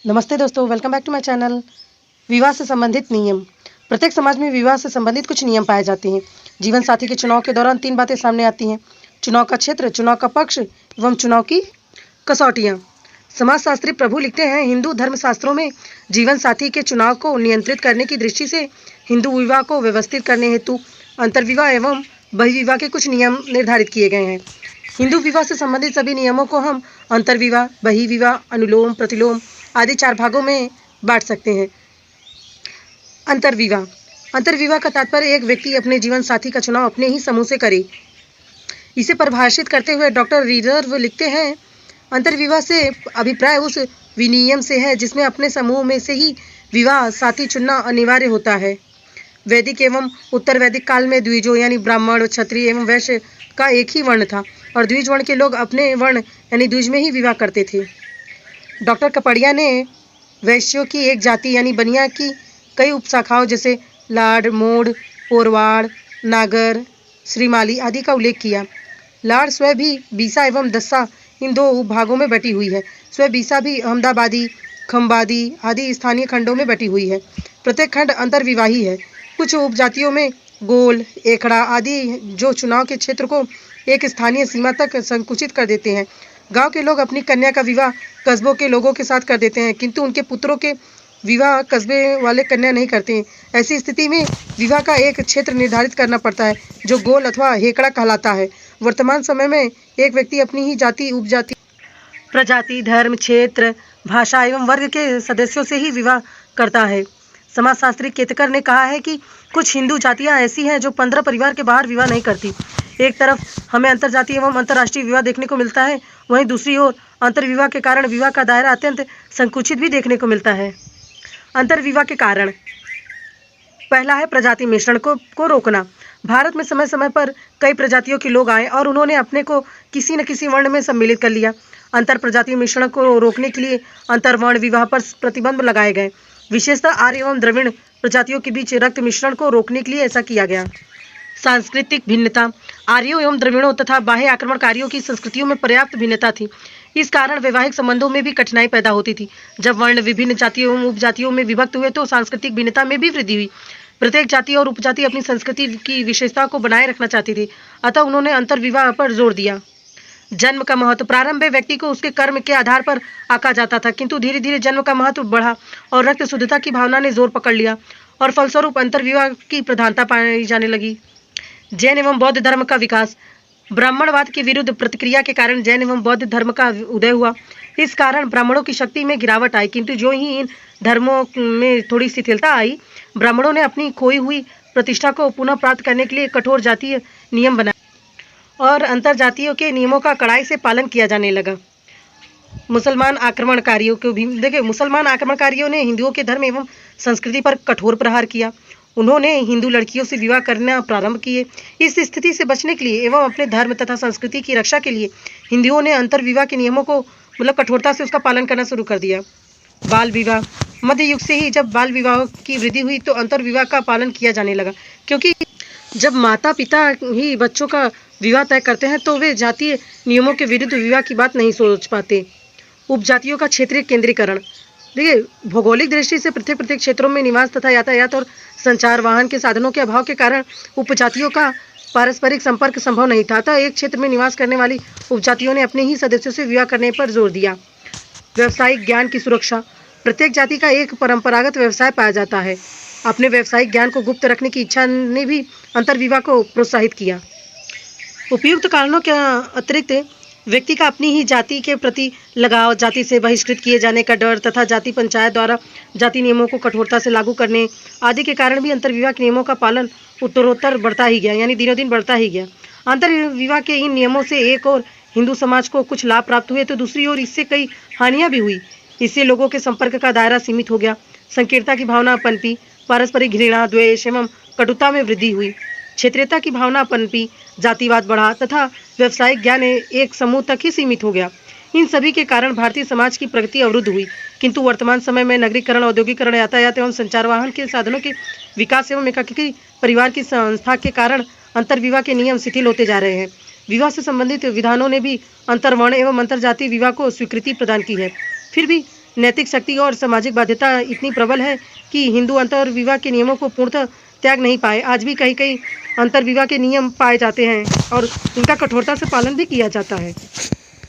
नमस्ते दोस्तों, welcome back to my channel. विवाह से संबंधित नियम। प्रत्येक समाज में विवाह से संबंधित कुछ नियम पाए जाते हैं। जीवन साथी के चुनाव के दौरान 3 बातें सामने आती हैं: चुनाव का क्षेत्र, चुनाव का पक्ष एवं चुनाव की कसौटियाँ। समाजशास्त्री प्रभु लिखते हैं, हिंदू धर्मशास्त्रों में जीवन साथी के चुनाव को नियंत्रित करने की दृष्टि से हिंदू विवाह को व्यवस्थित करने हेतु अंतर्विवाह एवं बहिर्विवाह के कुछ नियम निर्धारित किए गए हैं। हिंदू विवाह से संबंधित सभी नियमों को हम अंतर्विवाह, बहिर्विवाह, अनुलोम प्रतिलोम आदि 4 भागों में बांट सकते हैं। अंतर्विवाह। अंतर्विवाह का तात्पर्य एक व्यक्ति अपने जीवन साथी का चुनाव अपने ही समूह से करे। इसे परिभाषित करते हुए डॉक्टर रिजर्व लिखते हैं, अंतर्विवाह से अभिप्राय उस विनियम से है जिसमें अपने समूह में से ही विवाह साथी चुनना अनिवार्य होता है। वैदिक एवं उत्तर वैदिक काल में द्विजों यानी ब्राह्मण, क्षत्रिय एवं वैश्य का एक ही वर्ण था और द्विज वर्ण के लोग अपने वर्ण यानी द्विज में ही विवाह करते थे। डॉक्टर कपड़िया ने वैश्यों की एक जाति यानी बनिया की कई उपशाखाओं जैसे लाड, मोड़, पोरवाड़, नागर, श्रीमाली आदि का उल्लेख किया। लाड स्वयं भी बीसा एवं दस्सा इन 2 उपभागों में बटी हुई है। स्वयं बीसा भी अहमदाबादी, खंबादी आदि स्थानीय खंडों में बटी हुई है। प्रत्येक खंड अंतर्विवाही है। कुछ उपजातियों में गोल, एकड़ा आदि जो चुनाव के क्षेत्र को एक स्थानीय सीमा तक संकुचित कर देते हैं। गांव के लोग अपनी कन्या का विवाह कस्बों के लोगों के साथ कर देते हैं, किंतु उनके पुत्रों के विवाह कस्बे वाले कन्या नहीं करते हैं। ऐसी स्थिति में विवाह का एक क्षेत्र निर्धारित करना पड़ता है जो गोल अथवा हेकड़ा कहलाता है। वर्तमान समय में एक व्यक्ति अपनी ही जाति, उपजाति, प्रजाति, धर्म, क्षेत्र, भाषा एवं वर्ग के सदस्यों से ही विवाह करता है। समाजशास्त्री केतकर ने कहा है कि कुछ हिंदू जातियां ऐसी हैं जो 15 परिवार के बाहर विवाह नहीं करती। एक तरफ हमें अंतर्जातीय एवं अंतर्राष्ट्रीय विवाह देखने को मिलता है, वहीं दूसरी ओर अंतर्विवाह के कारण विवाह का दायरा अत्यंत संकुचित भी देखने को मिलता है। अंतर्विवाह के कारण पहला है प्रजाति मिश्रण को रोकना। भारत में समय समय पर कई प्रजातियों के लोग आए और उन्होंने अपने को किसी न किसी वर्ण में सम्मिलित कर लिया। अंतर प्रजाति मिश्रण को रोकने के लिए अंतर्वर्ण विवाह पर प्रतिबंध लगाए गए। विशेषतः आर्य एवं द्रविड़ प्रजातियों के बीच रक्त मिश्रण को रोकने के लिए ऐसा किया गया। सांस्कृतिक भिन्नता। आर्यों एवं द्रविड़ों तथा बाह्य आक्रमणकारियों की संस्कृतियों में पर्याप्त भिन्नता थी। इस कारण वैवाहिक संबंधों में भी कठिनाई पैदा होती थी। जब वर्ण विभिन्न जातियों एवं उपजातियों में विभक्त हुए तो सांस्कृतिक भिन्नता में भी वृद्धि हुई। प्रत्येक जाति और उपजाति अपनी संस्कृति की विशेषता को बनाए रखना चाहती थी, अतः उन्होंने अंतर्विवाह पर जोर दिया। जन्म का महत्व। प्रारंभ में व्यक्ति को उसके कर्म के आधार पर आंका जाता था, किंतु धीरे धीरे जन्म का महत्व बढ़ा और रक्त शुद्धता की भावना ने जोर पकड़ लिया और फलस्वरूप अंतर्विवाह की प्रधानता पाई जाने लगी। जैन एवं बौद्ध धर्म का विकास। ब्राह्मणवाद के विरुद्ध प्रतिक्रिया के कारण जैन एवं बौद्ध धर्म का उदय हुआ। इस कारण ब्राह्मणों की शक्ति में गिरावट आई, किंतु जो ही इन धर्मों में थोड़ी शिथिलता आई, ब्राह्मणों ने अपनी खोई हुई प्रतिष्ठा को पुनः प्राप्त करने के लिए कठोर जातीय नियम बनाए और अंतरजातियों के नियमों का कड़ाई से पालन किया जाने लगा। मुसलमान आक्रमणकारियों को भी देखिए, मुसलमान आक्रमणकारियों ने हिंदुओं के धर्म एवं संस्कृति पर कठोर प्रहार किया। उन्होंने हिंदू लड़कियों से विवाह करना प्रारंभ किए। इस स्थिति से बचने के लिए एवं अपने धर्म तथा संस्कृति की रक्षा के लिए हिंदुओं ने अंतर्विवाह के नियमों को कठोरता से उसका पालन करना शुरू कर दिया। बाल विवाह। मध्य युग से ही जब बाल विवाह की वृद्धि हुई तो अंतर्विवाह का पालन किया जाने लगा, क्योंकि जब माता पिता ही बच्चों का विवाह तय करते हैं तो वे जातीय नियमों के विरुद्ध विवाह की बात नहीं सोच पाते। उपजातियों का क्षेत्रीय केंद्रीकरण। देखिए, भौगोलिक दृष्टि से प्रत्येक क्षेत्रों में निवास तथा यातायात और संचार वाहन के साधनों के अभाव के कारण उपजातियों का पारस्परिक संपर्क संभव नहीं था, अतः एक क्षेत्र में निवास करने वाली उपजातियों ने अपने ही सदस्यों से विवाह करने पर जोर दिया। व्यावसायिक ज्ञान की सुरक्षा। प्रत्येक जाति का एक परंपरागत व्यवसाय पाया जाता है। अपने व्यावसायिक ज्ञान को गुप्त रखने की इच्छा ने भी अंतर्विवाह को प्रोत्साहित किया। उपयुक्त कारणों के अतिरिक्त व्यक्ति का अपनी ही जाति के प्रति लगाव, जाति से बहिष्कृत किए जाने का डर तथा जाति पंचायत द्वारा जाति नियमों को कठोरता से लागू करने आदि के कारण भी अंतर्विवाह के नियमों का पालन उत्तरोत्तर बढ़ता ही गया, यानी दिनों दिन बढ़ता ही गया। अंतर्विवाह के इन नियमों से एक और हिंदू समाज को कुछ लाभ प्राप्त हुए तो दूसरी ओर इससे कई हानियां भी हुई। इससे लोगों के संपर्क का दायरा सीमित हो गया, संकीर्णता की भावना पनपी, पारस्परिक घृणा, द्वेष एवं कटुता में वृद्धि हुई, क्षेत्रीयता की भावना पनपी, जातिवाद बढ़ा तथा व्यावसायिक ज्ञान एक समूह तक ही सीमित हो गया। इन सभी के कारण भारतीय समाज की प्रगति अवरुद्ध हुई, किंतु वर्तमान समय में नगरीकरण, औद्योगिकरण, यातायात एवं संचार वाहन के साधनों के विकास एवं एकाकी परिवार की संस्था के कारण अंतर्विवाह के नियम शिथिल होते जा रहे हैं। विवाह से संबंधित विधानों ने भी अंतर्वर्ण एवं अंतर्जातीय विवाह को स्वीकृति प्रदान की है। फिर भी नैतिक शक्ति और सामाजिक बाध्यता इतनी प्रबल है कि हिंदू अंतर्विवाह के नियमों को पूर्णतः त्याग नहीं पाए। आज भी कई कई अंतर्विवाह के नियम पाए जाते हैं और इनका कठोरता से पालन भी किया जाता है।